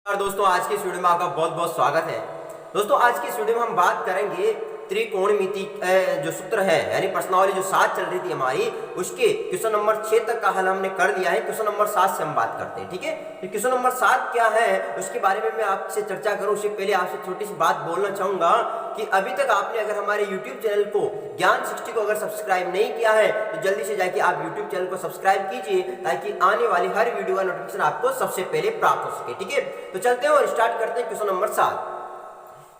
और दोस्तों आज की इस वीडियो में आपका बहुत बहुत स्वागत है। दोस्तों आज की इस वीडियो में हम बात करेंगे त्रिकोणमिति जो सूत्र है यानी प्रश्नावली जो 7 चल रही थी हमारी, उसके क्वेश्चन नंबर 6 तक का हल हमने कर दिया है। क्वेश्चन नंबर 7 से हम बात करते हैं, ठीक है। तो क्वेश्चन नंबर 7 क्या है उसके बारे में मैं आपसे चर्चा करूं उससे पहले आपसे छोटी सी बात बोलना चाहूंगा कि अभी तक आपने अगर हमारे YouTube चैनल को ज्ञान 60 को अगर सब्सक्राइब नहीं किया है तो जल्दी से जाके आप YouTube चैनल को सब्सक्राइब कीजिए ताकि आने वाली हर वीडियो का नोटिफिकेशन आपको सबसे पहले प्राप्त हो सके, ठीक है। तो चलते हैं और स्टार्ट करते हैं क्वेश्चन नंबर 7।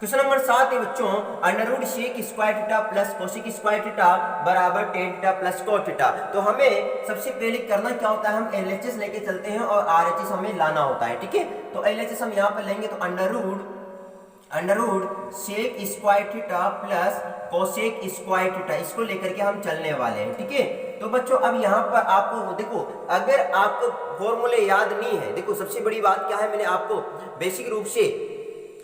क्वेश्चन नंबर 7 है बच्चों, under sec square theta plus cosec square theta बराबर tan theta plus cot theta. तो हमें सबसे पहले करना क्या होता है, हम एलएचएस लेके चलते हैं और आरएचएस हमें लाना होता है, ठीक है। तो एलएचएस हम यहाँ पर लेंगे तो under root sec square theta plus cosec square theta, इसको लेकर के हम चलने वाले हैं, ठीक है। तो बच्चों अब यहाँ पर आपको देखो, अगर आपको फॉर्मूले याद नहीं है, देखो सबसे बड़ी बात क्या है, मैंने आपको बेसिक रूप से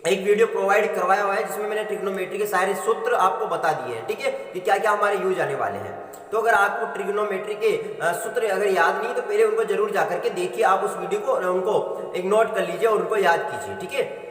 एक वीडियो प्रोवाइड करवाया हुआ है जिसमें मैंने ट्रिग्नोमेट्री के सारे सूत्र आपको बता दिए हैं, ठीक है, कि क्या क्या हमारे यूज आने वाले हैं। तो अगर आपको ट्रिग्नोमेट्री के सूत्र अगर याद नहीं तो पहले उनको जरूर जाकर के देखिए, आप उस वीडियो को उनको एक नोट कर लीजिए और उनको याद कीजिए, ठीक है।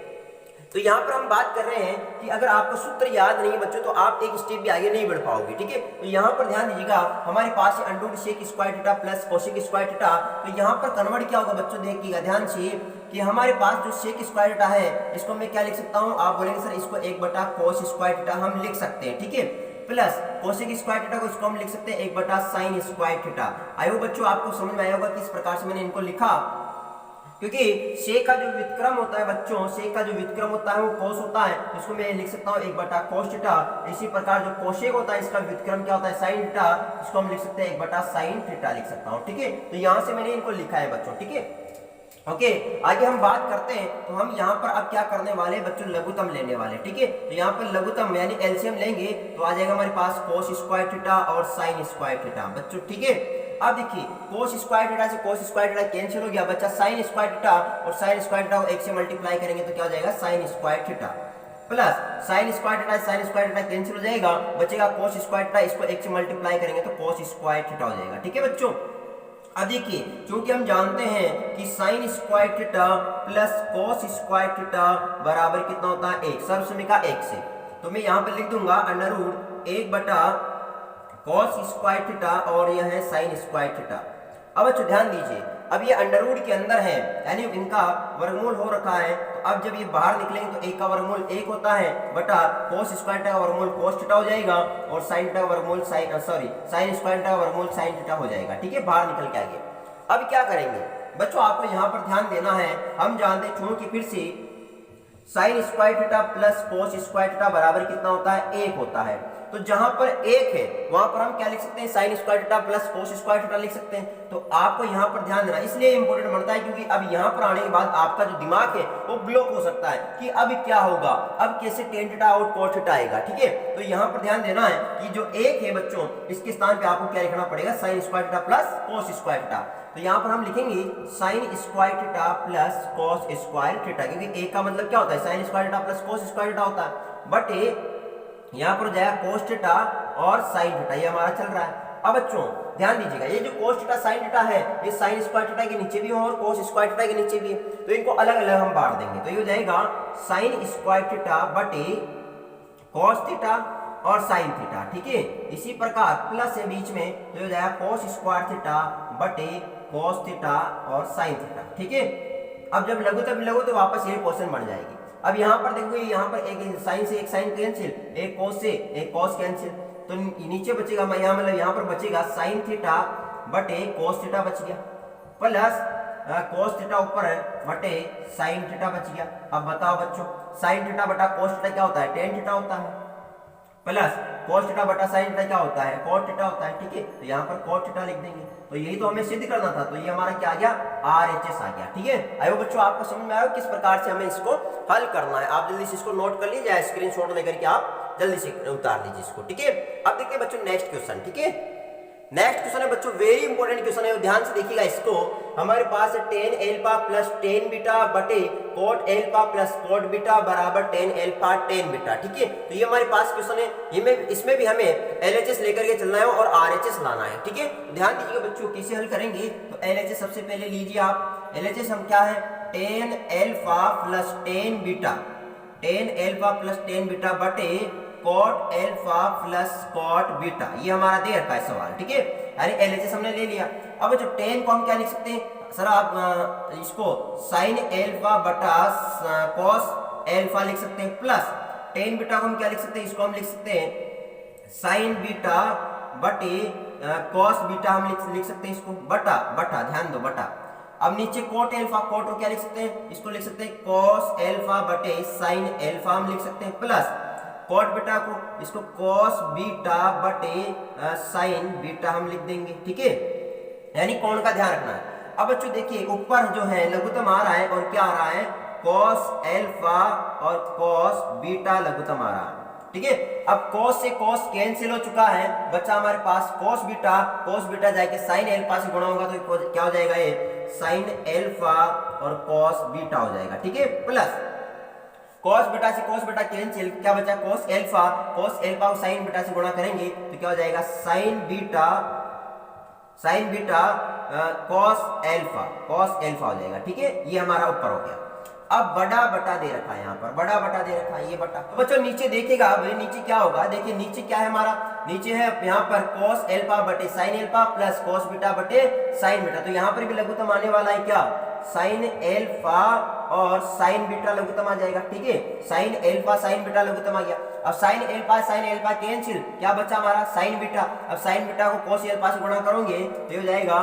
तो यहाँ पर हम बात कर रहे हैं कि अगर आपको सूत्र याद नहीं है बच्चों तो आप एक स्टेप भी आगे नहीं बढ़ पाओगे, ठीक है। तो यहाँ पर ध्यान दीजिएगा, हमारे पास है under root sec square theta plus cosec square theta. तो यहाँ पर कन्वर्ट क्या होगा बच्चों, देखिएगा ध्यान से कि हमारे पास जो सेक स्क्वायर थीटा है इसको मैं क्या लिख सकता हूँ, आप बोलेंगे सर इसको 1 कोस स्क्वायर थीटा हम लिख सकते हैं, ठीक है। प्लस कोसेक स्क्वायर थीटा को इसको हम लिख सकते हैं 1 sine square theta. I hope बच्चों आपको समझ में आया होगा किस प्रकार से मैंने इनको लिखा, क्योंकि सेक का जो व्युत्क्रम होता है बच्चों, सेक का जो व्युत्क्रम होता है वो कोस होता है, इसको मैं लिख सकता हूँ 1 कोस थीटा। इसी प्रकार जो कोसेक होता है इसका व्युत्क्रम क्या होता है, साइन थीटा, इसको हम लिख सकते हैं 1 साइन थीटा लिख सकता हूँ, ठीक है। तो यहाँ से मैंने इनको लिखा है बच्चों, ठीक है। ओके, आगे हम बात करते हैं। तो हम यहाँ पर अब क्या करने वाले बच्चों, लघुत्तम लेने वाले, ठीक है। तो यहाँ पर लघुत्तम यानी एलसीएम लेंगे तो आ जाएगा हमारे पास कोस स्क्वायर थीटा और साइन स्क्वायर थीटा बच्चों, ठीक है। अब देखिए कोस स्क्वायर थीटा से कोस स्क्वायर थीटा कैंसिल हो गया, बच्चा साइन स्क्वायर थीटा, और साइन स्क्वायर थीटा को 1 से मल्टीप्लाई करेंगे तो क्या हो जाएगा, sine square theta plus sine square theta, sine square theta cancel हो जाएगा, बचेगा कोस स्क्वायर थीटा, इसको 1 से मल्टीप्लाई करेंगे तो कोस स्क्वायर थीटा हो जाएगा, ठीक है बच्चों। अब देखिए क्योंकि हम जानते हैं कि sine square theta plus cos square theta बराबर कितना होता है, 1 सर्वसमीका 1 से, तो मैं यहाँ पर लिख दूंगा under root 1 cos square theta और यह है साइन स्क्वायर थीटा। अब अच्छा ध्यान दीजिए, अब ये अंडर रूट के अंदर है यानी इनका वर्गमूल हो रखा है, तो अब जब ये बाहर निकलेंगे तो 1 का वर्गमूल 1 होता है बटा कोस स्क्वायर थीटा का वर्गमूल कोस थीटा हो जाएगा और साइन थीटा का वर्गमूल साइन स्क्वायर थीटा का वर्गमूल साइन थीटा हो जाएगा, ठीक है, बाहर निकल के आगे। अब क्या करेंगे बच्चों, आपको यहाँ पर ध्यान देना है, हम जानते हैं चूंकि फिर से sine square theta plus cos square theta बराबर कितना होता है, 1 होता है। तो जहां पर 1 है वहां पर हम क्या लिख सकते हैं, sine square theta plus cos square theta लिख सकते हैं। तो आपको यहां पर ध्यान देना इसलिए इंपॉर्टेंट बनता है क्योंकि अब यहां पर आने के बाद आपका जो दिमाग है वो ब्लॉक हो सकता है कि अब क्या होगा, अब कैसे टेन थीटा और कोस थीटा आएगा, ठीक है। तो यहां पर ध्यान देना है कि जो 1 है बच्चों इसके स्थान पे आपको क्या लिखना पड़ेगा, sine square theta plus cos square theta. तो यहाँ पर हम लिखेंगे sine square theta plus cos square theta, क्योंकि 1 का मतलब क्या होता है, sine square theta plus cos square theta होता है, बट यहाँ पर जाएगा कोस थीटा और साइन थीटा, ये हमारा चल रहा है। अब बच्चों ध्यान दीजिएगा, ये जो कोस थीटा साइन थीटा है ये साइन स्क्वायर थीटा के नीचे भी हो और कोस स्क्वायर थीटा के नीचे भी है, तो इनको अलग अलग हम बांट देंगे। तो ये हो जाएगा साइन स्क्वायर थीटा बटे कोस थीटा और साइन थीटा, ठीक है। इसी प्रकार प्लस है बीच में, तो हो जाएगा कोस स्क्वायर थीटा बटे कोस थीटा और साइन थीटा, ठीक है। अब जब लघुत्तम लगो तो वापस ये क्वेश्चन बन जाएगी। अब यहाँ पर देखो, यहाँ पर एक साइन से एक साइन कैंसिल, एक कोस से एक कोस कैंसिल, तो नीचे बचेगा यहाँ मतलब यहाँ पर बचेगा साइन थीटा बटे कोस थीटा बच गया, प्लस कोस थीटा ऊपर है बटे साइन थीटा बच गया। अब बताओ बच्चों, साइन थीटा बटा कोस थीटा क्या होता है, टेन थीटा होता है, प्लस कोस थीटा बटा साइन थीटा क्या होता है, कोट थीटा होता है, ठीक है। तो यहाँ पर कोट थीटा लिख देंगे, तो यही तो हमें सिद्ध करना था, तो ये हमारा क्या आ गया, आरएचएस आ गया, ठीक है। आयो बच्चों आपको समझ में आया किस प्रकार से हमें इसको हल करना है, आप जल्दी से इसको नोट कर लीजिए, स्क्रीनशॉट लेकर के आप जल्दी से उतार लीजिए इसको, ठीक है। अब देखिए बच्चों नेक्स्ट क्वेश्चन, ठीक है। नेक्स्ट क्वेश्चन है बच्चों वेरी इंपॉर्टेंट क्वेश्चन है, ध्यान से देखिएगा इसको। हमारे पास है tan alpha plus tan beta बटे cot alpha plus cot beta बराबर टेन एल्फा टेन बीटा, ठीक है। तो ये हमारे पास क्वेश्चन है, ये में इसमें भी हमें एलएचएस लेकर के चलना है और आरएचएस लाना है, ठीक है। ध्यान दीजिएगा बच्चों कैसे हल करेंगे। तो एलएचएस सबसे पहले लीजिए आप, एलएचएस हम क्या है, tan alpha plus tan beta, tan alpha plus tan beta बटे cot alpha plus cot beta, ये हमारा दे रखा है सवाल, ठीक है। यानी एलएचएस हमने ले लिया। अब जो टेन को हम क्या लिख सकते हैं सर, आप इसको साइन एल्फा बटा कॉस एल्फा लिख सकते हैं, प्लस टेन बीटा को हम क्या लिख सकते हैं, इसको हम लिख सकते हैं साइन बीटा बटे कॉस बीटा, हम लिख सकते हैं इसको बटा बटा, ध्यान दो बटा। अब नीचे कोट एल्फा, कोट को क्या लिख सकते हैं, इसको लिख सकते हैं कॉस एल्फा बटे साइन एल्फा हम लिख सकते हैं, प्लस कोट बीटा को इसको कॉस बीटा बटे साइन बीटा हम लिख देंगे, ठीक है। यानी कोण का ध्यान रखना है। अब बच्चों देखिए ऊपर जो है लघुत्तम आ रहा है और क्या आ रहा है, कॉस एल्फा और कॉस बीटा लघुत्तम आ रहा है, ठीक है। अब cos से cos कैंसिल हो चुका है, बच्चा हमारे पास cos बीटा जाके sin एल्फा से गुणा होगा तो क्या हो जाएगा, ये sin एल्फा और cos बीटा हो जाएगा, ठीक है। प्लस cos बीटा से cos बीटा कैंसिल, क्या बचा cos एल्फा को sin बीटा से गुणा करेंगे तो क्या हो जाएगा sin बीटा cos एल्फा हो जाएगा, ठीक है। ये हमारा ऊपर हो गया। अब बड़ा बटा दे रखा है, यहाँ पर बड़ा बटा दे रखा है, ये बटा। तो बच्चों नीचे देखिएगा, भाई नीचे क्या होगा, देखिए नीचे क्या है हमारा, नीचे है यहाँ पर cos एल्फा बटे sine alpha plus cos beta बटे साइन बीटा। तो यहाँ पर भी लघुत्तम आने वाला है क्या, साइन एल्फा और साइन बीटा लघुत्तम आ जाएगा, ठीक है। साइन एल्फा साइन बीटा लघुत्तम आ गया। अब साइन एल्फा कैंसिल, क्या बचा हमारा साइन बीटा। अब साइन बीटा को cos एल्फा से गुणा करोगे तो हो जाएगा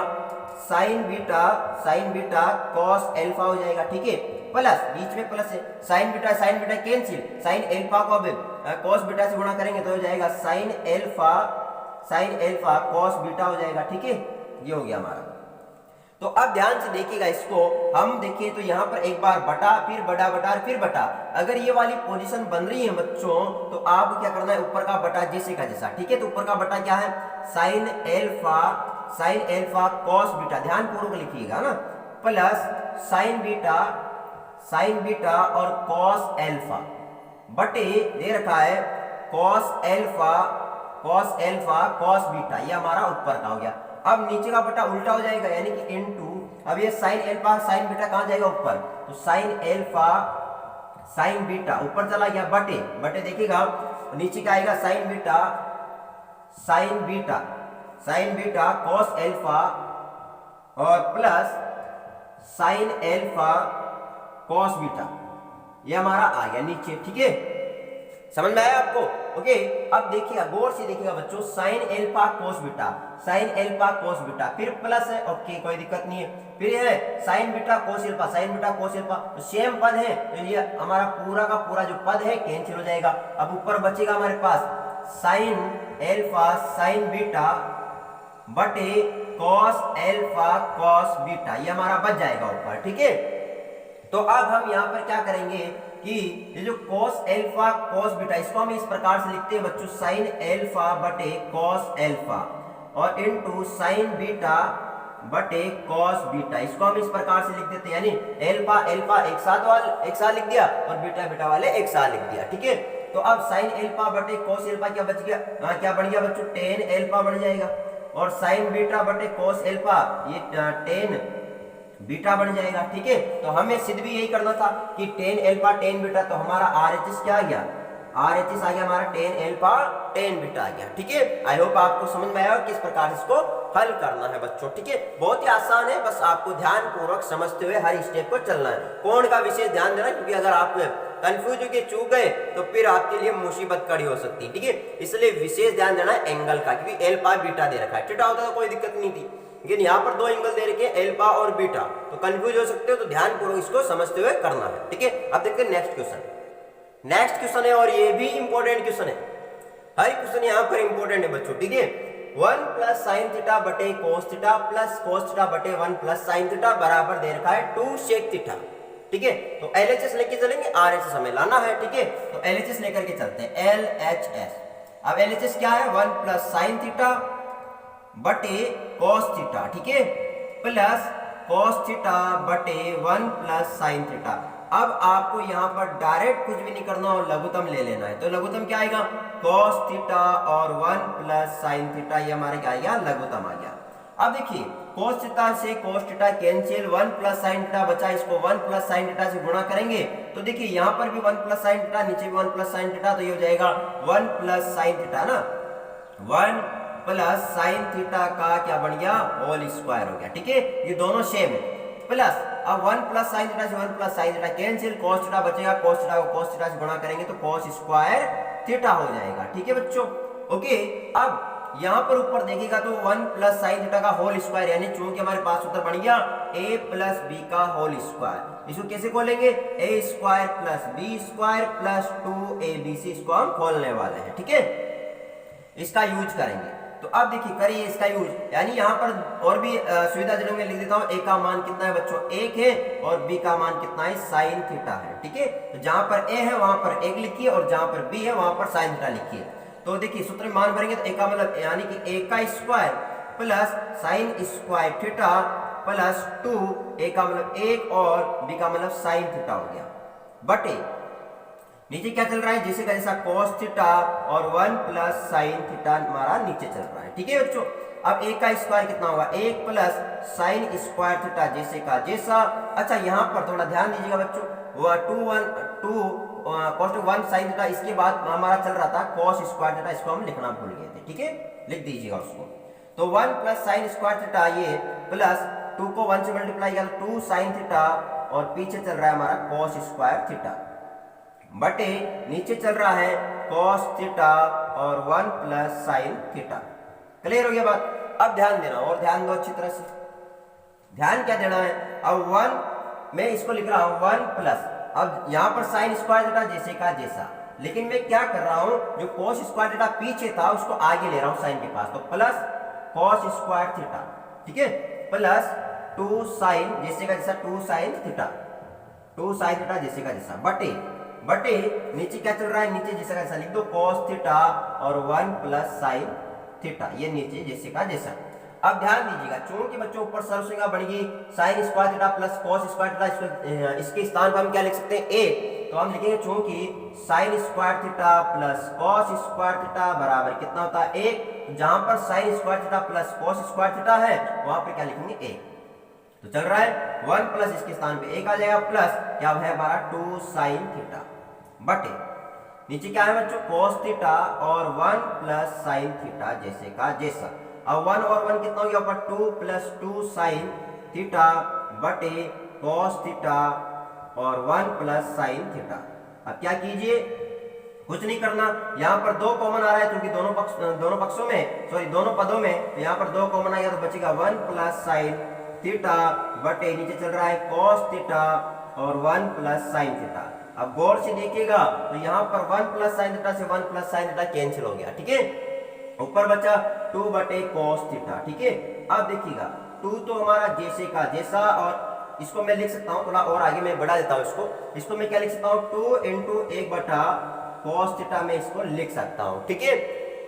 साइन बीटा cos एल्फा हो जाएगा, ठीक है। प्लस बीच में प्लस है, sign beta cancel, sine alpha को अब cos बीटा से गुणा करेंगे तो हो जाएगा साइन एल्फा cos बीटा हो जाएगा, ठीक है। ये हो गया हमारा। तो अब ध्यान से देखिएगा इसको, हम देखिए तो यहाँ पर एक बार बटा, फिर बड़ा बटा और फिर बटा। अगर ये वाली पोजीशन बन रही है बच्चों तो आपको क्या करना है, ऊपर का बटा जैसे का जैसा, ठीक है। तो ऊपर का बटा क्या है, साइन एल्फा cos बीटा, ध्यान पूर्वक लिखिएगा ना, प्लस साइन बीटा और cos एल्फा बटे दे रखा है cos एल्फा cos बीटा, ये हमारा ऊपर का हो गया। अब नीचे का बटा उल्टा हो जाएगा, यानी कि इनटू, अब ये साइन एल्फा साइन बीटा कहाँ जाएगा ऊपर, तो साइन एल्फा साइन बीटा ऊपर चला गया, बटे देखिएगा नीचे क्या आएगा, साइन बीटा cos एल्फा और plus sine alpha cos beta, ये हमारा आ गया नीचे, ठीक है। समझ में आया आपको, ओके। अब देखिएगा गौर से देखिएगा बच्चों, साइन एल्फा cos बीटा फिर प्लस है, ओके कोई दिक्कत नहीं है। फिर है साइन बीटा cos एल्फा, तो सेम पद है, तो ये हमारा पूरा का पूरा जो पद है कैंसिल हो जाएगा। अब ऊपर बचेगा हमारे पास साइन एल्फा साइन बीटा बटे cos एल्फा cos बीटा, ये हमारा बच जाएगा ऊपर, ठीक है। तो अब हम यहाँ पर क्या करेंगे कि ये जो cos एल्फा cos बीटा, इसको हम इस प्रकार से लिखते हैं बच्चों, साइन एल्फा बटे cos एल्फा और इनटू साइन बीटा बटे cos बीटा, इसको हम इस प्रकार से लिख देते हैं। यानी एल्फा एक साथ लिख दिया और बीटा वाले एक साथ लिख दिया, ठीक है। तो अब साइन एल्फा बटे cos एल्फा क्या बच गया, क्या बढ़ गया बच्चों, टेन एल्फा बढ़ जाएगा, और साइन बीटा बटे cos एल्फा ये टेन बीटा बन जाएगा, ठीक है। तो हमें सिद्ध भी यही करना था कि टेन एल्फा टेन बीटा, तो हमारा RHS क्या आ गया, RHS आ गया हमारा टेन एल्फा टेन बीटा आ गया, ठीक है। आई होप आपको समझ में आया किस प्रकार इसको हल करना है बच्चों, ठीक है। बहुत ही आसान है, बस आपको ध्यान पूर्वक समझते हुए हर स्टेप को चलना है। कोण का विशेष ध्यान देना, क्योंकि अगर आप कंफ्यूज होकर चूक गए तो फिर आपके लिए मुसीबत खड़ी हो सकती है, ठीक है। इसलिए विशेष ध्यान देना है एंगल का, क्योंकि एल्फा बीटा दे रखा है, थीटा होता तो कोई दिक्कत नहीं थी, लेकिन यहाँ पर दो एंगल दे रखे हैं एल्फा और बीटा, तो कंफ्यूज हो सकते हो, तो ध्यान पूर्वक इसको समझते हुए करना है, ठीक है। अब देखते हैं नेक्स्ट क्वेश्चन है, और ये भी इंपॉर्टेंट क्वेश्चन है, हर क्वेश्चन यहाँ पर इंपॉर्टेंट है बच्चों, ठीक है। 1 प्लस साइन थीटा बटे cos theta plus cos theta बटे 1 प्लस साइन थीटा बराबर दे रखा है 2 sec थीटा, ठीक है। तो LHS लेके चलेंगे, RHS हमें लाना है, ठीक है। तो LHS लेकर के चलते हैं, LHS। अब LHS क्या है, 1 प्लस साइन थीटा बटे cos थीटा, ठीक है, प्लस cos थीटा बटे 1 प्लस साइन थीटा। अब आपको यहाँ पर डायरेक्ट कुछ भी नहीं करना और लघुत्तम ले लेना है, तो लघुत्तम क्या आएगा, cos थीटा और 1 प्लस साइन थीटा, ये हमारे क्या आ गया, लघुत्तम आ गया। अब देखिए cos थीटा से cos theta cancel, 1 plus sin theta बचा, इसको 1 प्लस sin थीटा से गुणा करेंगे तो देखिए यहाँ पर भी 1 प्लस sin थीटा, नीचे भी 1 प्लस sin थीटा, तो ये हो जाएगा 1 प्लस sin थीटा ना, 1 प्लस sin थीटा का क्या बन गया होल स्क्वायर हो गया। ठीक है, ये दोनों सेम है। प्लस अब 1 प्लस sin थीटा से 1 plus sin theta cancel, cos theta बचेगा, cos थीटा को cos थीटा से गुणा करेंगे तो cos स्क्वायर थीटा हो जाएगा। ठीक है बच्चों, ओके। अब यहाँ पर ऊपर देखिएगा तो 1 प्लस sin थीटा का होल स्क्वायर, यानी चूंकि हमारे पास उत्तर बन गया a प्लस बी का होल स्क्वायर, इसको कैसे खोलेंगे, a square plus B square plus 2abc, इसको हम खोलने वाले हैं। ठीक है, इसका यूज करेंगे। तो अब देखिए करिए इसका यूज, यानी यहाँ पर और भी सुविधाजनक में लिख देता हूँ, a का मान कितना है बच्चों 1 है और b का मान कितना है sin थीटा है। ठीक है, तो जहां पर a है वहां पर 1 लिखिए और जहां पर b है वहां पर sin थीटा लिखिए। तो देखिए सूत्र में मान भरेंगे तो a का मतलब यानी कि a का square plus sin square theta plus 2, a का मतलब 1 और b का मतलब sin थीटा हो गया, बटे नीचे क्या चल रहा है जैसे का जैसा cos थीटा और 1 प्लस sin थीटा हमारा नीचे चल रहा है। ठीक है बच्चों, अब a का स्क्वायर कितना होगा 1 प्लस sin स्क्वायर थीटा जैसे का जैसा। अच्छा यहाँ पर थोड़ा ध्यान दीजिएगा बच्चों, वह 2 cos 1 sin थीटा, इसके बाद हमारा चल रहा था cos स्क्वायर थीटा, इसको हम लिखना भूल गए थे। ठीक है, लिख दीजिएगा उसको। तो 1 प्लस sin स्क्वायर थीटा ये प्लस 2 को 1 से मल्टीप्लाई किया तो 2 sin थीटा और पीछे चल रहा है हमारा cos स्क्वायर थीटा, बटे नीचे चल रहा है cos थीटा और 1 प्लस sin थीटा। क्लियर हो गया बात। अब ध्यान देना और ध्यान दो अच्छी तरह से, ध्यान क्या देना है, अब 1 मैं इसको लिख रहा हूं 1 प्लस, अब यहां पर sin स्क्वायर थीटा जैसे का जैसा, लेकिन मैं क्या कर रहा हूं जो cos स्क्वायर थीटा पीछे था उसको आगे ले रहा हूं sin के पास, तो प्लस cos स्क्वायर थीटा, ठीक है, प्लस 2 sin जैसे का जैसा 2 sin थीटा, 2 sin थीटा जैसे का जैसा, बटे नीचे क्या चल रहा है, नीचे जैसा का जैसा लिख दो cos थीटा और 1 प्लस sin थीटा, ये नीचे जैसे का जैसा। अब ध्यान दीजिएगा, चूंकि बच्चों ऊपर सरसों बनेगी sin square theta plus cos square theta, इसके स्थान पर हम क्या लिख सकते हैं a, तो हम लिखेंगे चूंकि sin square theta plus cos square theta बराबर कितना होता है 1, जहां पर sin square theta plus cos square theta है वहां पर क्या लिखेंगे 1, तो चल रहा है 1 प्लस इसके स्थान पे 1 आ जाएगा, प्लस क्या है हमारा 2 sin थीटा, बटे नीचे क्या है बच्चों cos थीटा और 1 प्लस sin थीटा जैसे का जैसा। अब 1 और 1 कितना हो गया ऊपर 2 प्लस 2 sin थीटा बटे cos थीटा और 1 प्लस sin थीटा। अब क्या कीजिए, कुछ नहीं करना, यहाँ पर 2 कॉमन आ रहा है क्योंकि दोनों पक्षों में दोनों पदों में, तो यहाँ पर 2 कॉमन आ गया तो बचेगा 1 प्लस sin थीटा बटे नीचे चल रहा है cos थीटा और 1 प्लस sin थीटा। अब गौर से देखिएगा तो यहाँ पर 1 प्लस sin थीटा से 1 प्लस sin थीटा कैंसिल हो गया। ठीक है, ऊपर बचा 2 बटे cos थीटा। ठीक है, अब देखिएगा 2 तो हमारा जैसे का जैसा, और इसको मैं लिख सकता हूँ थोड़ा और आगे मैं बढ़ा देता हूँ इसको मैं क्या लिख सकता हूँ 2 इंटू 1 बटा cos थीटा में इसको लिख सकता हूँ। ठीक है,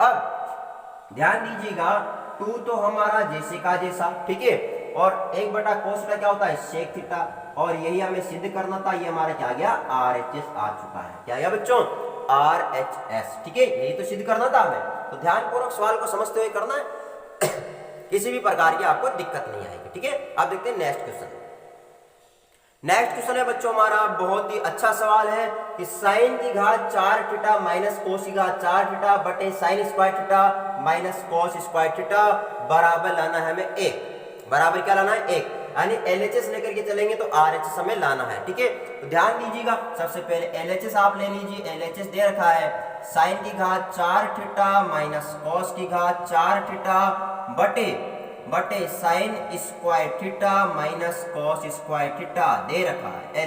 अब ध्यान दीजिएगा 2 तो हमारा जैसे का जैसा, ठीक है, और 1 बटा cos थीटा क्या होता है sec थीटा, और यही हमें सिद्ध करना था, ये हमारा क्या आ गया RHS आ चुका है। क्या गया बच्चों RHS। ठीक है, यही तो सिद्ध करना था हमें, तो ध्यानपूर्वक सवाल को समझते हुए करना है किसी भी प्रकार की आपको दिक्कत नहीं आएगी। ठीक है, अब देखते हैं नेक्स्ट क्वेश्चन। नेक्स्ट क्वेश्चन है बच्चों हमारा बहुत ही अच्छा सवाल है कि sin की घात 4 थीटा माइनस cos की घात 4 थीटा बटे sin square theta minus cos square theta बराबर लाना है हमें 1, बराबर क्या लाना है 1, यानी LHS लेकर के चलेंगे तो RHS हमें लाना है। ठीक है, तो ध्यान दीजिएगा, सबसे पहले LHS आप ले लीजिए, LHS दे रखा है sin की घात 4 थीटा माइनस cos की घात 4 थीटा बटे sin square theta minus cos square theta दे रखा है,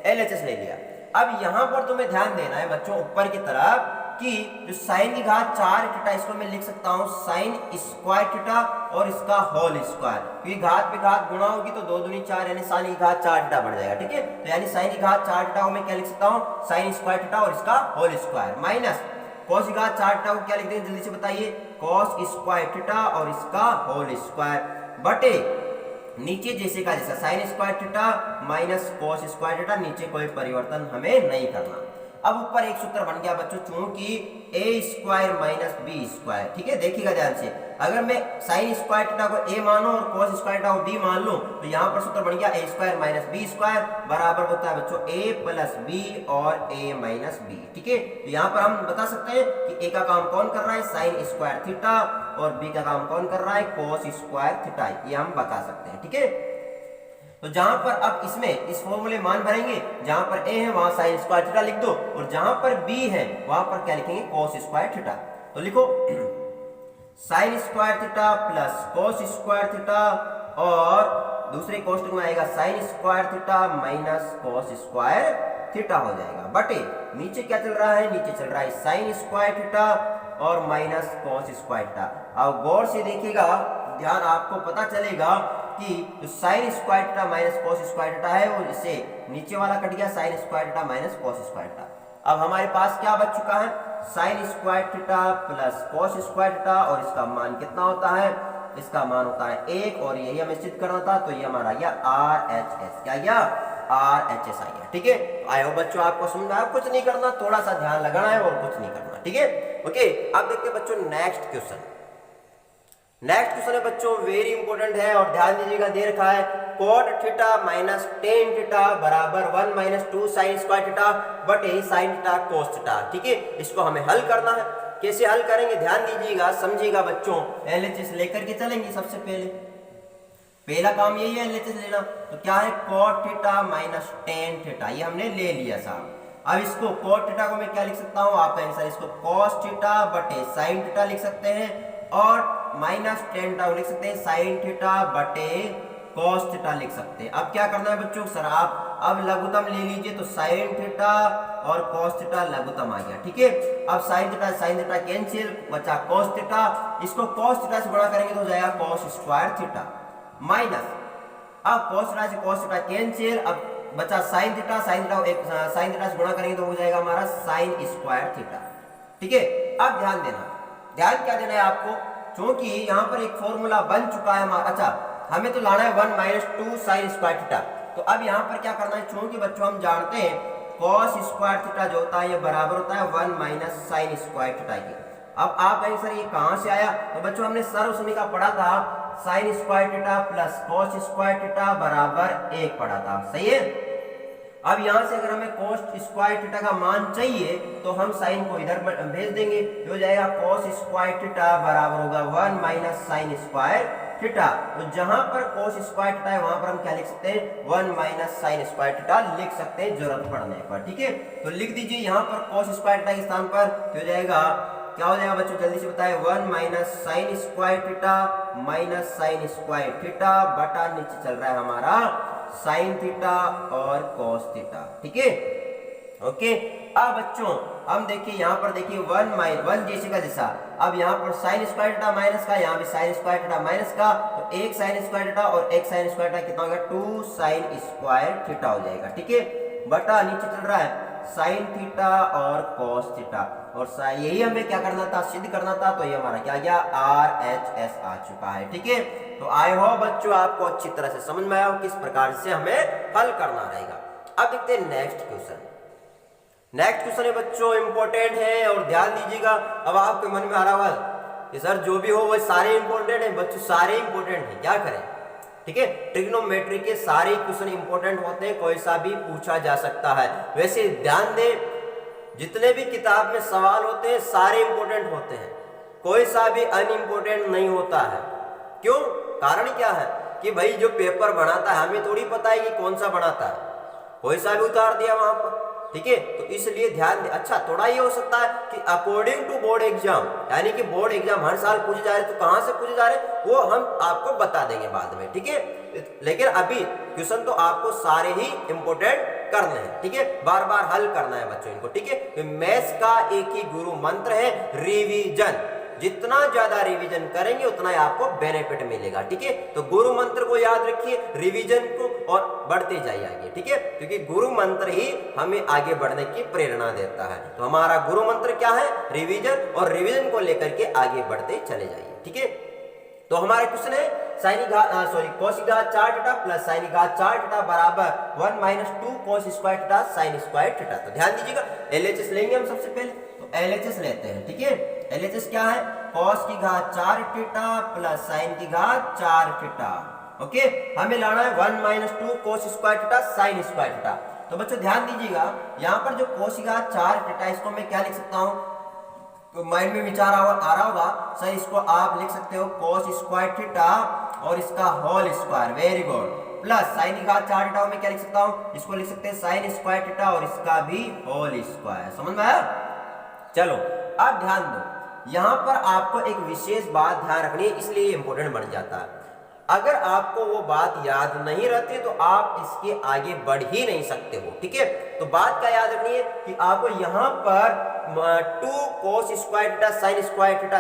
LHS ले लिया। अब यहाँ पर तुम्हें ध्यान देना है बच्चों ऊपर की तरफ कि जो sin की घात 4 थीटा, इसको मैं लिख सकता हूँ sin स्क्वायर थीटा और इसका होल स्क्वायर, क्योंकि घात पे घात गुणा होगी तो 2 दूनी 4 यानी sin की घात 4 थीटा बढ़ जाएगा। ठीक है, तो यानी sin की घात 4 थीटा को मैं क्या लिख सकता हूँ sin स्क्वायर थीटा और इसका होल स्क्वायर, माइनस cos की घात 4 थीटा को क्या लिख देंगे जल्दी से बताइए cos स्क्वायर थीटा और इसका होल स्क्वायर बटे नीचे जैसे का जैसा sin square theta minus cos square theta, नीचे कोई परिवर्तन हमें नहीं करना। अब ऊपर एक सूत्र बन गया बच्चों, चूंकि ए स्क्वायर माइनस बी स्क्वायर, ठीक है, देखिएगा ध्यान से, अगर मैं साइन स्क्वायर थीटा को ए मानो और कॉस स्क्वायर थीटा को बी मान लूं, तो यहाँ पर सूत्र बन गया ए स्क्वायर माइनस बी स्क्वायर बराबर होता है बच्चों ए प्लस बी और ए माइनस बी, ठीक है। तो यहाँ पर हम बता सकते हैं कि ए का काम कौन कर रहा है, साइन स्क्वायर थीटा, और बी का काम कौन कर रहा है, कॉस स्क्वायर थीटा, ये हम बता सकते हैं, ठीक है। तो जहां पर अब इसमें इस फॉर्मूले मान भरेंगे, जहां पर ए है वहां साइन स्क्वायर थीटा लिख दो, और जहां पर बी है वहां पर क्या लिखेंगे, कॉस स्क्वायर थीटा। तो लिखो sine square theta plus cos square theta, और दूसरे कोष्टक में आएगा sine square theta minus cos square theta हो जाएगा, बटे नीचे क्या चल रहा है, नीचे चल रहा है साइन स्क्वायर थीटा और माइनस कॉस स्क्वायर थीटा। अब गौर से देखिएगा, ध्यान, आपको पता चलेगा कि जो sine square theta minus cos square theta है वो इससे नीचे वाला कट गया, sine square theta minus cos square theta. अब हमारे पास क्या बच चुका है, sine square theta plus cos square theta, और इसका मान कितना होता है, इसका मान होता है 1, और यही हमें सिद्ध करना था, तो ये हमारा गया RHS, क्या गया, RHS आ गया, ठीक है। आई होप बच्चों आपको समझ आया, कुछ नहीं करना, थोड़ा सा ध्यान लगाना है और कुछ नहीं करना, ठीक है, ओके। अब देखते हैं बच्चों नेक्स्ट क्वेश्चन। नेक्स्ट क्वेश्चन है बच्चों वेरी इंपॉर्टेंट है, और ध्यान दीजिएगा, दे रखा है cot theta minus ten theta बराबर 1 माइनस 2 साइन स्क्वायर थीटा बटे साइन थीटा कोस थीटा, ठीक है। इसको हमें हल करना है, कैसे हल करेंगे, ध्यान दीजिएगा, समझिएगा बच्चों। LHS लेकर के चलेंगे, सबसे पहला काम यही है LHS लेना। तो क्या है, cot theta minus tan theta, ये हमने ले लिया साहब। अब इसको cot थीटा को मैं क्या लिख सकता हूँ, आपका आंसर, इसको cos थीटा बटे साइन थीटा लिख सकते हैं, और माइनस टेन थीटा लिख सकते हैं साइन थीटा बटे कॉस थीटा लिख सकते हैं। अब क्या करना है बच्चों, सर आप अब लघुत्तम ले लीजिए, तो साइन थीटा और कॉस थीटा लघुत्तम आ गया, ठीक है। अब साइन थीटा कैंसिल, बचा कॉस थीटा, इसको कॉस थीटा से गुणा करेंगे तो हो जाएगा कॉस स्क्वायर थीटा, माइनस अब कॉस थीटा से कॉस थीटा कैंसिल, अब बचा साइन थीटा साइन थीटा से गुणा करेंगे तो हो जाएगा हमारा साइन स्क्वायर थीटा, ठीक है। अब ध्यान देना, ध्यान क्या देना है आपको, क्योंकि यहाँ पर एक फॉर्मूला बन चुका है हमारा, अच्छा हमें तो लाना है 1 माइनस 2 साइन स्क्वायर थीटा। तो अब यहाँ पर क्या करना है, क्योंकि बच्चों हम जानते हैं कॉस स्क्वायर थीटा जो होता है ये बराबर होता है 1 माइनस साइन स्क्वायर थीटा के। अब आप कहेंगे सर ये कहाँ से आया, तो बच्चों हमने सर्व समीकरण का पढ़ा था, sine square theta plus cos square theta बराबर 1 पढ़ा था, सही है। अब यहां से अगर हमें cos स्क्वायर थीटा का मान चाहिए तो हम साइन को इधर भेज देंगे, तो हो जाएगा cos स्क्वायर थीटा बराबर होगा 1 माइनस साइन स्क्वायर थीटा। तो जहां पर cos स्क्वायर थीटा है वहां पर हम क्या लिख सकते हैं, 1 माइनस साइन स्क्वायर थीटा लिख सकते हैं जरूरत पड़ने पर, ठीक है। तो लिख दीजिए यहाँ पर cos स्क्वायर थीटा के स्थान पर हो जाएगा, क्या हो जाएगा बच्चों जल्दी से बताएं, 1 minus sine square theta minus sine square theta बटा नीचे चल रहा है हमारा साइन थीटा और कॉस थीटा, ठीक है, ओके। अब बच्चों हम देखिए यहाँ पर देखिए 1 जैसे का जैसा, अब यहाँ पर साइन स्क्वायर थीटा माइनस का, यहाँ भी साइन स्क्वायर थीटा माइनस का, तो एक साइन स्क्वायर थीटा और एक साइन स्क्वायर थीटा कितना हो गया, 2 साइन स्क्वायर थीटा हो जाएगा, ठीक है, बटा नीचे चल रहा है साइन थीटा और कॉस थीटा, और यही हमें क्या करना था, सिद्ध करना था, तो ये हमारा क्या गया, RHS आ चुका है, ठीक है। तो आई होप बच्चों आपको अच्छी तरह से समझ में आया हो किस प्रकार से हमें हल करना रहेगा। अब देखते हैं नेक्स्ट क्वेश्चन। नेक्स्ट क्वेश्चन है बच्चों इंपॉर्टेंट है, और ध्यान दीजिएगा, अब आपके मन में आ रहा होगा कि सर जो भी हो वो सारे इंपॉर्टेंट है, बच्चों सारे इंपॉर्टेंट है, क्या करें, ठीक है। ट्रिग्नोमेट्री के सारे क्वेश्चन इंपॉर्टेंट होते हैं, कोई सा भी पूछा जा सकता है। वैसे ध्यान दें, जितने भी किताब में सवाल होते हैं सारे इंपॉर्टेंट होते हैं, कोई सा भी अनइम्पोर्टेंट नहीं होता है। क्यों, कारण क्या है कि भाई जो पेपर बनाता है हमें थोड़ी पता है कि कौन सा बनाता है, कोई सा भी उतार दिया वहां पर, ठीक है। तो इसलिए ध्यान दे, अच्छा थोड़ा ये हो सकता है कि अकॉर्डिंग टू बोर्ड एग्जाम, यानी कि बोर्ड एग्जाम हर साल पूछे जा रहे, तो कहां से पूछे जा रहे वो हम आपको बता देंगे बाद में, ठीक है। लेकिन अभी क्वेश्चन तो आपको सारे ही इंपोर्टेंट करने हैं, ठीक है, बार बार हल करना है बच्चों इनको, ठीक है। तो मैथ्स का एक ही गुरु मंत्र है रिवीजन, जितना ज्यादा रिवीजन करेंगे उतना ही आपको बेनिफिट मिलेगा, ठीक है। तो गुरु मंत्र को याद रखिए, रिवीजन को, और बढ़ते जाइए आगे, ठीक है, क्योंकि गुरु मंत्र ही हमें आगे बढ़ने की प्रेरणा देता है। तो हमारा गुरु मंत्र क्या है, रिवीजन, और रिवीजन को लेकर के आगे बढ़ते चले जाइए, ठीक है। तो हमारा क्वेश्चन है साइन की घात cos की घात 4 थीटा प्लस साइन की घात 4 थीटा बराबर 1 minus 2 cos square theta sine square theta. तो ध्यान दीजिएगा LHS लेंगे हम सबसे पहले, तो LHS लेते हैं। ठीक है, LHS क्या है, cos की घात 4 थीटा प्लस साइन की घात 4 थीटा। ओके, हमें लाना है 1 minus 2 cos square theta sine square theta. तो बच्चों ध्यान दीजिएगा, यहाँ पर जो cos की घात 4 थीटा इसको मैं क्या लिख सकता हूँ, तो माइंड में विचार आ रहा होगा सर, इसको आप लिख सकते हो cos स्क्वायर थीटा और इसका whole square, very good, plus sine की घात 4 थीटा में क्या लिख सकता हूँ, इसको लिख सकते हैं साइन स्क्वायर थीटा और इसका भी होल स्क्वायर। समझ में आया? चलो अब ध्यान दो, यहाँ पर आपको एक विशेष बात ध्यान रखनी है, इसलिए इंपॉर्टेंट बन जाता है। अगर आपको वो बात याद नहीं रहती तो आप इसके आगे बढ़ ही नहीं सकते हो। ठीक है, तो बात क्या याद रखनी है कि आपको यहाँ पर 2 cos square theta sine square theta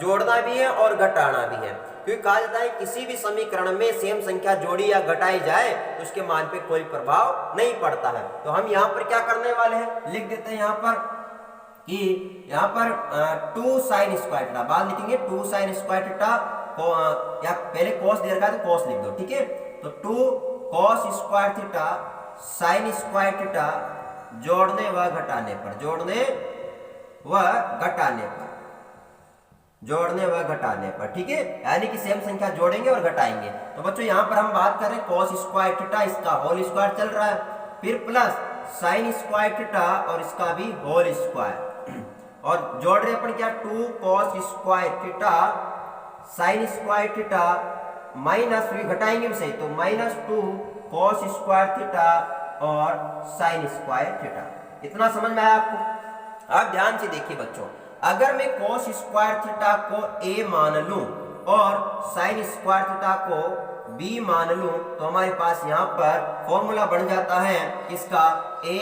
जोड़ना भी है और घटाना भी है, क्योंकि कहा जाता है किसी भी समीकरण में सेम संख्या जोड़ी या घटाई जाए तो उसके मान पे कोई प्रभाव नहीं पड़ता है। तो हम यहाँ पर क्या करने वाले हैं, लिख देते हैं यहाँ पर कि यहाँ पर 2 साइन स्क्वायर थीटा, बाद लिखेंगे 2 साइन स्क्वायर थीटा, या पहले cos दे रखा है तो cos लिख दो। ठीक है, तो 2 cos square theta sine square theta जोड़ने व घटाने पर, जोड़ने व घटाने पर, जोड़ने व घटाने पर। ठीक है, यानी कि सेम संख्या जोड़ेंगे और घटाएंगे। तो बच्चों यहाँ पर हम बात कर रहे हैं cos स्क्वायर थीटा, इसका होल स्क्वायर चल रहा है, फिर प्लस साइन स्क्वायर थीटा और इसका भी होल स्क्वायर, और जोड़ रहे अपन क्या, 2 cos square theta sine square theta minus, भी घटाएंगे भी सही, तो माइनस 2 cos स्क्वायर थीटा और साइन स्क्वायर थीटा। इतना समझ में आया आपको? अब ध्यान से देखिए बच्चों, अगर मैं cos स्क्वायर थीटा को a मान लूं और साइन स्क्वायर थीटा को b मान लूं, तो हमारे पास यहाँ पर फॉर्मूला बन जाता है किसका, a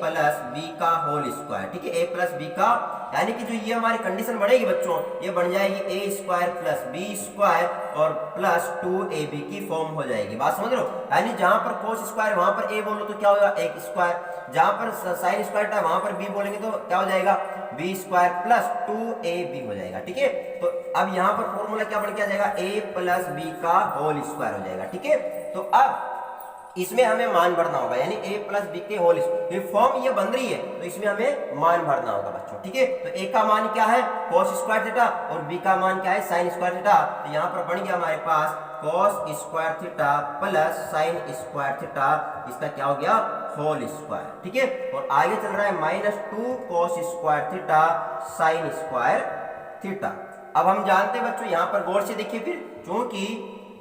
प्लस b का होल स्क्वायर। ठीक है, a प्लस b का, यानी कि जो ये हमारी कंडीशन बनेगी बच्चों, ये बन जाएगी a square plus b square और प्लस 2ab की फॉर्म हो जाएगी। बात समझ रहे हो? यानी जहां पर cos स्क्वायर वहां पर a बोलो तो क्या होगा, एक स्क्वायर, जहां पर साइन स्क्वायर था वहां पर b बोलेंगे तो क्या हो जाएगा, b स्क्वायर प्लस 2ab हो जाएगा। ठीक है, तो अब यहाँ पर फॉर्मूला क्या बन के आ जाएगा, a प्लस b का होल स्क्वायर हो जाएगा। ठीक है, तो अब इसमें हमें मान भरना होगा, यानी a प्लस बी के होल स्क्वायर, फॉर्म ये बन रही है तो इसमें हमें मान भरना होगा बच्चों। ठीक है, तो a का मान क्या है, cos स्क्वायर थीटा, और b का मान क्या है, साइन स्क्वायर थीटा। तो यहाँ पर बन गया हमारे पास cos square theta plus sine square theta, इसका क्या हो गया, होल स्क्वायर। ठीक है, और आगे चल रहा है minus 2 cos square theta sine square theta. अब हम जानते हैं बच्चों, यहाँ पर गौर से देखिए फिर, क्योंकि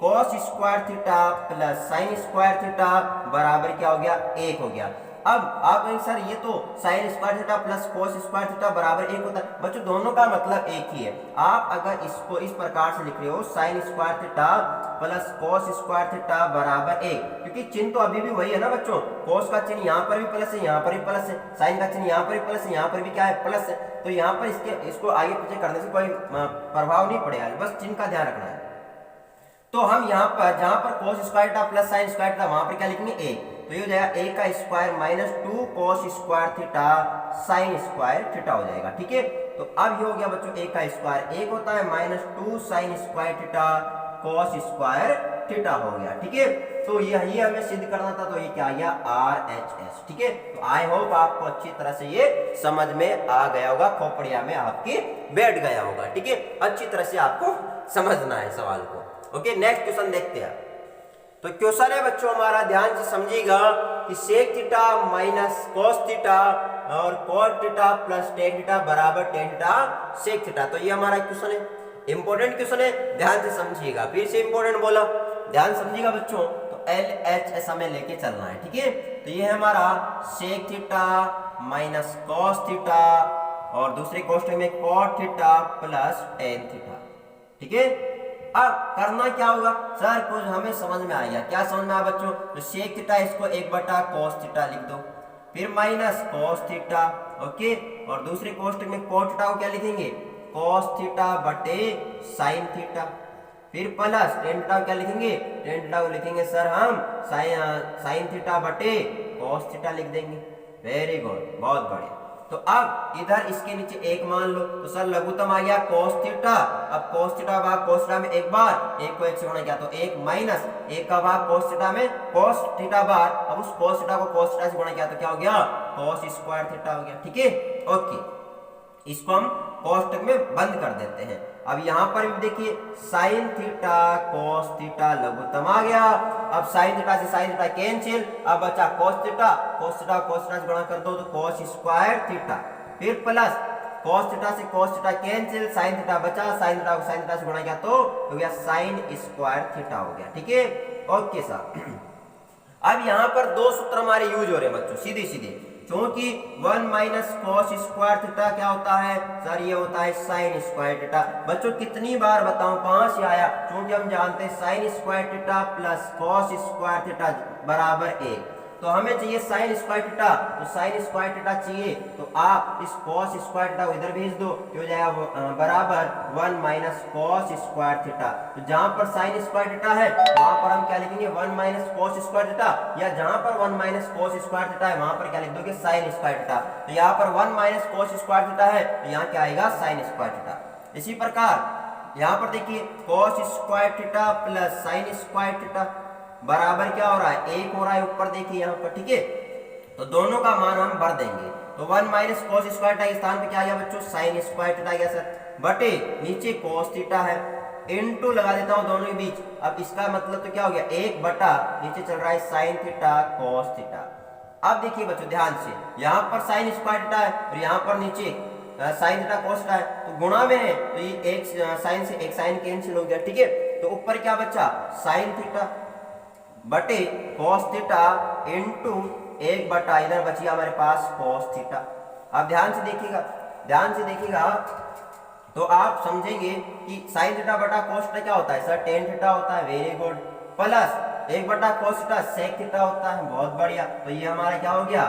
cos square theta plus sine square theta बराबर क्या हो गया, 1 हो गया। अब आप कहेंगे सर ये तो sine square theta plus cos square theta बराबर 1 होता है। बच्चों दोनों का मतलब एक ही है। आप अगर इसको इस प्रकार से लिख रहे हो, sine square theta plus cos square theta बराबर 1, क्योंकि चिन्ह तो अभी भी वही है ना बच्चों, cos का चिन्ह यहाँ पर भी प्लस है, यहाँ पर भी प्लस है, साइन का चिन्ह यहाँ पर भी प्लस है, यहाँ पर भी क्या है, प्लस है। तो यहाँ पर इसको आगे पीछे करने से कोई प्रभाव नहीं पड़ेगा, बस चिन्ह का ध्यान रखना है। तो हम यहाँ पर जहां पर cos square theta plus sine square theta, वहां पर क्या लिखेंगे, a, तो ये हो जाएगा a का square minus 2 cos square theta sine square theta हो जाएगा। ठीक है, तो अब ये हो गया बच्चों a का स्क्वायर 1 होता है, minus 2 sine square theta cos square theta हो गया। ठीक है, तो यही हमें सिद्ध करना था, तो ये क्या आ गया, RHS। ठीक है, तो आई होप आपको अच्छी तरह से ये समझ में आ गया होगा, खोपड़िया में आपके बैठ गया होगा। ठीक है, अच्छी तरह से आपको समझना है सवाल को। ओके, नेक्स्ट क्वेश्चन देखते हैं। तो क्वेश्चन है बच्चों हमारा, ध्यान से समझिएगा कि sec theta minus cos theta और cot theta plus tan theta बराबर टेन थीटा सेक थीटा। तो ये हमारा क्वेश्चन है, इंपॉर्टेंट क्वेश्चन है, ध्यान से समझिएगा। फिर से इंपॉर्टेंट बोला, ध्यान समझिएगा बच्चों। तो LHS हमें लेके चलना है। ठीक है, तो ये है हमारा sec theta minus cos theta और दूसरे क्वेश्चन में cot theta plus tan theta. ठीक है, अब करना क्या होगा सर, कुछ हमें समझ में आ गया। क्या समझ में आया बच्चों, तो सेक थीटा इसको 1 cos थीटा लिख दो, फिर माइनस cos थीटा, ओके, और दूसरे क्वेश्चन में cot थीटा को क्या लिखेंगे, cos थीटा बटे साइन थीटा, फिर प्लस टेन थीटा क्या लिखेंगे, टेन थीटा को लिखेंगे सर हम साइन थीटा बटे cos थीटा लिख देंगे। वेरी गुड, बहुत बढ़िया। तो अब इधर इसके नीचे एक मान लो, तो सर लघुत्तम आ गया cos थीटा। अब cos थीटा भाग cos थीटा में एक बार, एक को एक से गुणा किया तो एक माइनस एक का भाग cos थीटा में cos थीटा बार, अब उस cos थीटा को cos थीटा से गुणा किया तो क्या हो गया, cos स्क्वायर थीटा हो गया। ठीक है, ओके, इसको हम कोष्टक में बंद कर देते हैं। अब यहां पर भी देखिए साइन थीटा cos थीटा लघुत्तम आ गया। अब साइन थीटा से साइन थीटा कैंसिल, अब बचा cos theta, cos theta cos theta से गुणा कर दो तो cos स्क्वायर थीटा, फिर प्लस cos थीटा से cos theta cancel, sine theta बचा, साइन थीटा को साइन थीटा से गुणा किया तो हो गया साइन स्क्वायर थीटा हो गया। ठीक है, ओके सर। अब यहां पर दो सूत्र हमारे यूज हो रहे हैं बच्चों, सीधे सीधे, क्योंकि 1 माइनस कॉस स्क्वायर थीटा क्या होता है सर, ये होता है साइन स्क्वायर थीटा। बच्चों कितनी बार बताऊं कहां से आया, क्योंकि हम जानते हैं sine square theta plus cos square theta बराबर 1, तो हमें चाहिए साइन स्क्वायर थीटा, तो साइन स्क्वायर थीटा चाहिए तो आप इस कॉस स्क्वायर थीटा को इधर भेज दो, हो जाएगा बराबर 1 माइनस कॉस स्क्वायर थीटा। तो जहां पर साइन स्क्वायर थीटा है वहां पर हम क्या लिखेंगे 1 माइनस कॉस स्क्वायर थीटा, या जहां पर 1 माइनस कॉस स्क्वायर थीटा है वहां पर क्या लिख दोगे साइन स्क्वायर थीटा। तो यहाँ पर 1 माइनस कॉस स्क्वायर थीटा है तो यहाँ क्या आएगा साइन स्क्वायर थीटा। इसी प्रकार यहाँ पर देखिए cos square theta plus sine square theta बराबर क्या हो रहा है, एक हो रहा है ऊपर देखिए यहाँ पर। ठीक है, तो दोनों का मान हम भर देंगे, तो 1 माइनस कॉस स्क्वायर थीटा के स्थान पे क्या आ गया बच्चों साइन स्क्वायर थीटा आ गया सर, बटे नीचे कॉस थीटा है, इनटू लगा देता हूं दोनों के बीच। अब इसका मतलब तो क्या हो गया, एक बटा नीचे चल रहा है साइन थीटा कॉस थीटा। अब देखिए बच्चों ध्यान से, यहाँ पर साइन स्क्वायर थीटा है और यहाँ पर नीचे साइन थीटा कॉस थीटा है, तो गुणा में है तो ये एक साइन से एक साइन कैंसिल हो गया। ठीक है, तो ऊपर क्या बचा साइन थीटा बटे cos थीटा इंटू एक बटा इधर बची हमारे पास cos थीटा। अब ध्यान से देखिएगा तो आप समझेंगे कि sin थीटा बटा cos थीटा क्या होता है सर, tan थीटा होता है, वेरी गुड, प्लस एक बटा cos थीटा sec थीटा होता है, बहुत बढ़िया। तो ये हमारा क्या हो गया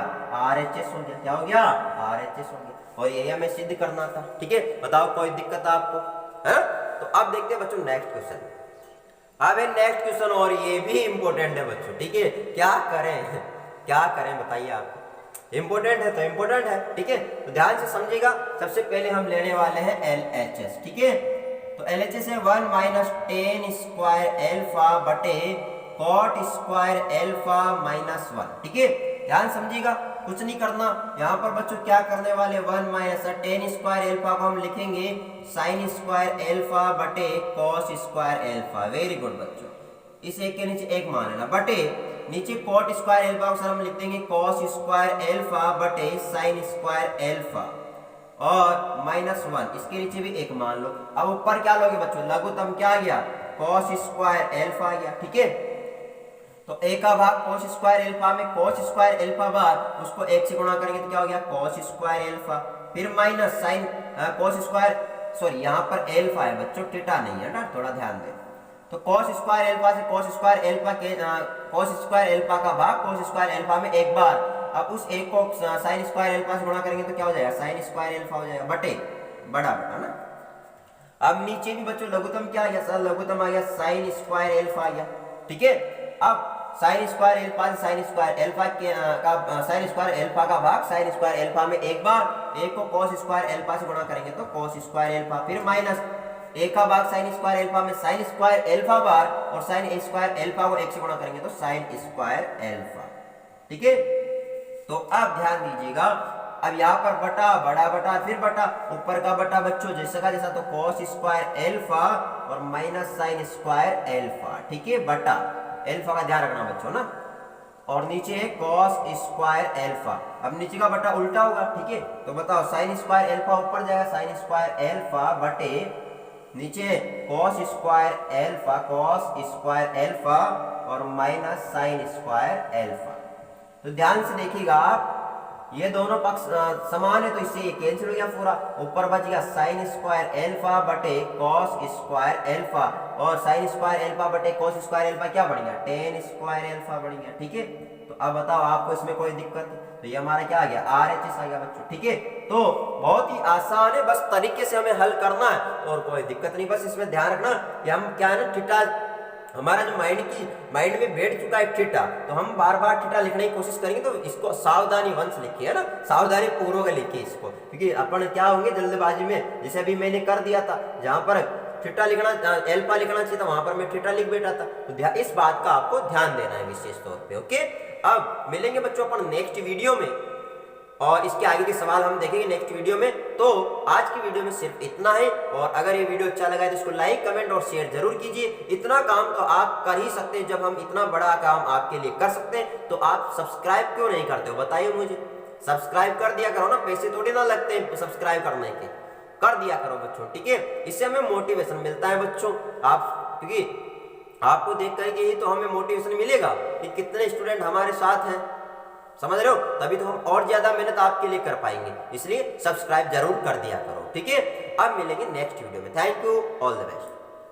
RHS हो गया, क्या हो गया RHS हो गया, और ये हमें सिद्ध करना था। ठीक है, बताओ कोई दिक्कत आपको है? तो अब देखते हैं बच्चों नेक्स्ट क्वेश्चन। अब नेक्स्ट क्वेश्चन, और ये भी इंपॉर्टेंट है बच्चों। ठीक है, क्या करें बताइए आप, इंपॉर्टेंट है तो इंपॉर्टेंट है। ठीक है, तो ध्यान से समझिएगा। सबसे पहले हम लेने वाले हैं LHS। ठीक है, तो LHS है 1 माइनस टेन स्क्वायर एल्फा बटे कॉट स्क्वायर एल्फा माइनस 1। ठीक है, ध्यान समझिएगा, कुछ नहीं करना यहाँ पर बच्चों, क्या करने वाले 1 माइनस टेन स्क्वायर एल्फा को हम लिखेंगे साइन स्क्वायर एल्फा बटे cos square alpha. Very good बच्चों, इस एक के नीचे एक मान लेना, बटे नीचे कॉट स्क्वायर एल्फा को सर हम लिख देंगे कॉस स्क्वायर एल्फा बटे साइन स्क्वायर एल्फा और माइनस 1, इसके नीचे भी एक मान लो। अब ऊपर क्या लोगे बच्चों, लघुत्तम क्या आ गया कॉस स्क्वायर एल्फा आ गया। ठीक है, तो एक का भाग cos स्क्वायर एल्फा में cos स्क्वायर एल्फा बार, उसको एक से गुणा करेंगे तो क्या हो गया cos स्क्वायर एल्फा, फिर minus sine cos square, sorry यहाँ पर एल्फा है बच्चों, थीटा नहीं है ना, थोड़ा ध्यान दें। तो cos स्क्वायर एल्फा से cos स्क्वायर एल्फा के cos स्क्वायर एल्फा का भाग cos स्क्वायर एल्फा में एक बार, अब उस एक को साइन स्क्वायर एल्फा से गुणा करेंगे तो क्या हो जाएगा साइन स्क्वायर एल्फा हो जाएगा, बटे बड़ा बटा ना। अब नीचे भी बच्चों लघुत्तम क्या आ गया सर, लघुत्तम आ गया साइन स्क्वायर एल्फा आ गया। ठीक है, अब साइन स्क्वायर एल्फा से साइन स्क्वायर एल्फा का साइन स्क्वायर एल्फा का भाग साइन स्क्वायर एल्फा में एक बार, एक को cos स्क्वायर एल्फा से गुणा करेंगे तो cos स्क्वायर एल्फा, फिर माइनस एक का भाग साइन स्क्वायर एल्फा में साइन स्क्वायर एल्फा बार, और साइन स्क्वायर एल्फा को एक से गुणा करेंगे तो साइन स्क्वायर एल्फा। ठीक है, तो अब ध्यान दीजिएगा, अब यहाँ पर बटा बड़ा बटा फिर बटा, ऊपर का बटा बच्चों जैसा का जैसा, तो cos स्क्वायर एल्फा और माइनस साइन स्क्वायर एल्फा। ठीक है, बटा एल्फा का ध्यान रखना बच्चों ना, और नीचे है cos स्क्वायर एल्फा। अब नीचे का बटा उल्टा होगा। ठीक है, तो बताओ साइन स्क्वायर एल्फा ऊपर जाएगा साइन स्क्वायर एल्फा बटे नीचे cos स्क्वायर एल्फा और माइनस साइन स्क्वायर एल्फा। तो ध्यान से देखिएगा आप, ये दोनों पक्ष समान है तो इससे ये कैंसिल हो गया पूरा, ऊपर बच गया साइन स्क्वायर एल्फा बटे cos स्क्वायर एल्फा, और साइन स्क्वायर एल्फा बटे cos स्क्वायर एल्फा क्या बढ़ गया टेन स्क्वायर एल्फा बढ़ गया। ठीक है, तो अब बताओ आपको इसमें कोई दिक्कत, तो ये हमारा क्या आ गया RHS आ गया बच्चों। ठीक है, तो बहुत ही आसान है, बस तरीके से हमें हल करना है और कोई दिक्कत नहीं। बस इसमें ध्यान रखना कि हम क्या है ना थीटा हमारा जो माइंड में बैठ चुका है थीटा, तो हम बार बार थीटा लिखने की कोशिश करेंगे, तो इसको सावधानी वंश लिखिए, है ना, सावधानी पूर्वक लिखिए इसको, क्योंकि अपन क्या होंगे जल्दबाजी में, जैसे अभी मैंने कर दिया था, जहां पर थीटा लिखना एल्फा लिखना चाहिए था वहां पर मैं थीटा लिख बैठा था, तो इस बात का आपको ध्यान देना है विशेष तौर पे। ओके, अब मिलेंगे बच्चों अपन नेक्स्ट वीडियो में, और इसके आगे के सवाल हम देखेंगे नेक्स्ट वीडियो में। तो आज की वीडियो में सिर्फ इतना है, और अगर ये वीडियो अच्छा लगा है तो इसको लाइक कमेंट और शेयर जरूर कीजिए। इतना काम तो आप कर ही सकते हैं, जब हम इतना बड़ा काम आपके लिए कर सकते हैं तो आप सब्सक्राइब क्यों नहीं करते हो, बताइए मुझे। सब्सक्राइब कर दिया करो ना, पैसे थोड़ी ना लगते हैं सब्सक्राइब करने के, कर दिया करो बच्चों, ठीक है। इससे हमें मोटिवेशन मिलता है बच्चों, आप क्योंकि आपको देख करके ही तो हमें मोटिवेशन मिलेगा कि कितने स्टूडेंट हमारे साथ हैं, समझ रहे हो, तभी तो हम और ज्यादा मेहनत आपके लिए कर पाएंगे। इसलिए सब्सक्राइब जरूर कर दिया करो, ठीक है। अब मिलेंगे नेक्स्ट वीडियो में। Thank you, all the best.